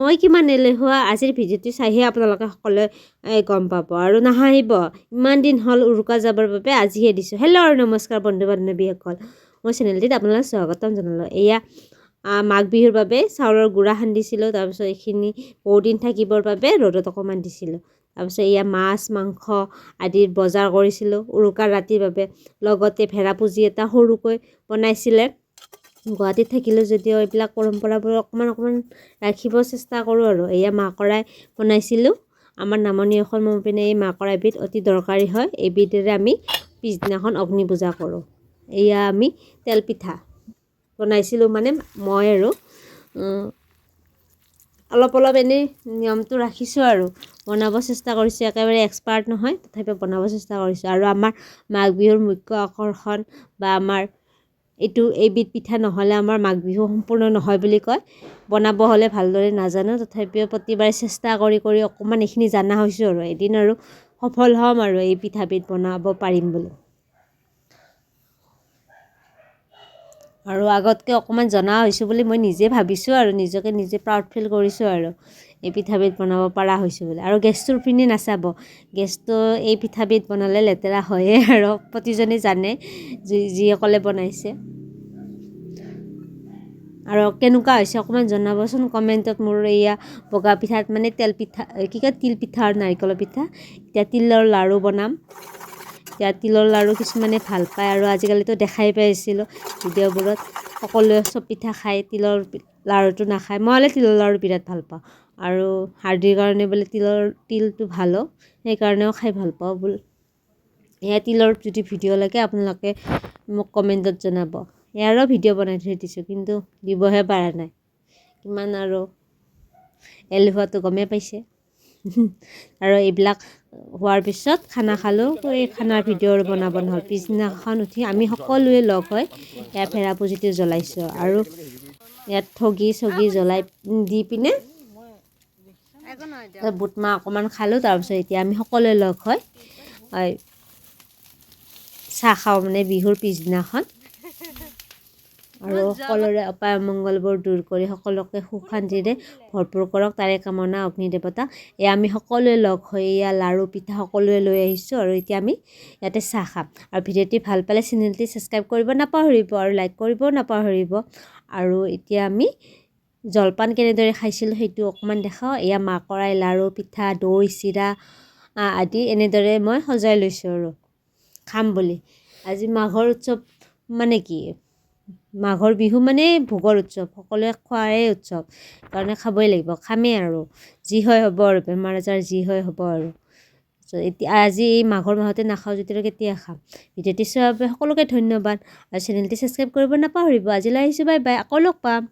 মই কিমান এলেহুৱা আজিৰ ভিডিঅ'টো চাইহে আপোনালোকে সকলোৱে গম পাব আৰু নাহাঁহিব। ইমান দিন হ'ল উৰুকা যাবৰ বাবে আজিহে দিছোঁ। হেল্ল' আৰু নমস্কাৰ বন্ধু বান্ধৱীসকল, মই চেনেলটিত আপোনালোক স্বাগতম জনালোঁ। এয়া মাঘ বিহুৰ বাবে চাউলৰ গুড়া সান্দিছিলোঁ। তাৰপিছত এইখিনি বহুদিন থাকিবৰ বাবে ৰ'দত অকণমান দিছিলোঁ। তাৰপিছত এয়া মাছ মাংস আদিৰ বজাৰ কৰিছিলোঁ উৰুকাৰ ৰাতিৰ বাবে। লগতে ভেড়াপুজি এটা সৰুকৈ বনাইছিলে। গুৱাহাটীত থাকিলোঁ যদিও এইবিলাক পৰম্পৰাবোৰ অকণমান ৰাখিব চেষ্টা কৰোঁ আৰু। এয়া মাকৰাই বনাইছিলোঁ। আমাৰ নামনি অসমৰ পিনে এই মাকৰাইবিধ অতি দৰকাৰী হয়। এইবিধেৰে আমি পিছদিনাখন অগ্নি পূজা কৰোঁ। এয়া আমি তেলপিঠা বনাইছিলোঁ, মানে মই আৰু অলপ এনেই নিয়মটো ৰাখিছোঁ আৰু বনাব চেষ্টা কৰিছোঁ। একেবাৰে এক্সপাৰ্ট নহয়, তথাপিও বনাব চেষ্টা কৰিছোঁ। আৰু আমাৰ মাঘ বিহুৰ মুখ্য আকৰ্ষণ বা আমাৰ এইবিধ পিঠা নহ'লে আমাৰ মাঘ বিহু সম্পূৰ্ণ নহয় বুলি কয়। বনাব হ'লে ভালদৰে নাজানো, তথাপিও প্ৰতিবাৰে চেষ্টা কৰি অকণমান এইখিনি জনা হৈছোঁ আৰু এদিন আৰু সফল হ'ম আৰু এই পিঠাবিধ বনাব পাৰিম বুলি। আৰু আগতকৈ অকণমান জনা হৈছোঁ বুলি মই নিজে ভাবিছোঁ আৰু নিজকে নিজে প্ৰাউড ফিল কৰিছোঁ আৰু এই পিঠাবিধ বনাব পৰা হৈছোঁ বুলি। আৰু গেছটোৰ পিনে নাচাব, গেছটো এই পিঠাবিধ বনালে লেতেৰা হয়ে আৰু প্ৰতিজনে জানে যিসকলে বনাইছে। আৰু কেনেকুৱা হৈছে অকণমান জনাবচোন কমেণ্টত। মোৰ এয়া বগা পিঠাত মানে তিল পিঠা আৰু নাৰিকলৰ পিঠা। এতিয়া তিলৰ লাড়ু বনাম। এতিয়া তিলৰ লাড়ু কিছুমানে ভাল পায় আৰু আজিকালিতো দেখাই পাইছিলোঁ ভিডিঅ'বোৰত সকলোৱে চব পিঠা খায়, তিলৰ লাড়ুটো নাখায়। মই হ'লে তিলৰ লাড়ু বিৰাট ভাল পাওঁ আৰু হাৰ্দিৰ কাৰণে বোলে তিলটো ভালো, সেইকাৰণেও খাই ভাল পাওঁ বোলে। এয়া তিলৰ যদি ভিডিঅ' লাগে আপোনালোকে মোক কমেণ্টত জনাব। ইয়াৰো ভিডিঅ' বনাই থৈ দিছোঁ, কিন্তু দিবহে পৰা নাই। কিমান আৰু এলেহুৱাটো গমেই পাইছে। আৰু এইবিলাক হোৱাৰ পিছত খানা খালোঁ। এই খানাৰ ভিডিঅ' বনাব নহ'ল। পিছদিনাখন উঠি আমি সকলোৱে লগ হৈ ইয়াত ভেড়াপুজিটো জ্বলাইছোঁ আৰু ইয়াত ঠগি জ্বলাই দি পিনে বুট মাহ অকণমান খালোঁ। তাৰপিছত এতিয়া আমি সকলোৱে লগ হৈ চাহ খাওঁ, মানে বিহুৰ পিছদিনাখন। আৰু সকলোৰে অপায় অমংগলবোৰ দূৰ কৰি সকলোকে সুখ শান্তিৰে ভৰপূৰ কৰক, তাৰে কামনা অগ্নি দেৱতা। এয়া আমি সকলোৱে লগ হৈ এয়া লাড়ু পিঠা সকলোৱে লৈ আহিছোঁ আৰু এতিয়া আমি ইয়াতে চাহ খাম। আৰু ভিডিঅ'টি ভাল পালে চেনেলটি ছাবস্ক্ৰাইব কৰিব নাপাহৰিব আৰু লাইক কৰিবও নাপাহৰিব। আৰু এতিয়া আমি জলপান কেনেদৰে খাইছিলোঁ সেইটো অকণমান দেখাওঁ। এয়া মাকৰাই লাড়ু পিঠা দৈ চিৰা আদি এনেদৰে মই সজাই লৈছোঁ আৰু খাম বুলি। আজি মাঘৰ উৎসৱ মানে কি, মাঘৰ বিহু মানে ভোগৰ উৎসৱ, সকলোৱে খোৱাৰে উৎসৱ, কাৰণে খাবই লাগিব, খামেই আৰু যি হয় হ'ব আৰু বেমাৰ আজাৰ যি হয় হ'ব আৰু। এতিয়া আজি এই মাঘৰ মাহতে নাখাওঁ যেতিয়া কেতিয়া খাম। ভিডিঅ'টি চোৱাৰ বাবে সকলোকে ধন্যবাদ আৰু চেনেলটি ছাবস্ক্ৰাইব কৰিব নাপাহৰিব। আজিলৈ আহিছোঁ, বাই বাই, আকৌ লগ পাম।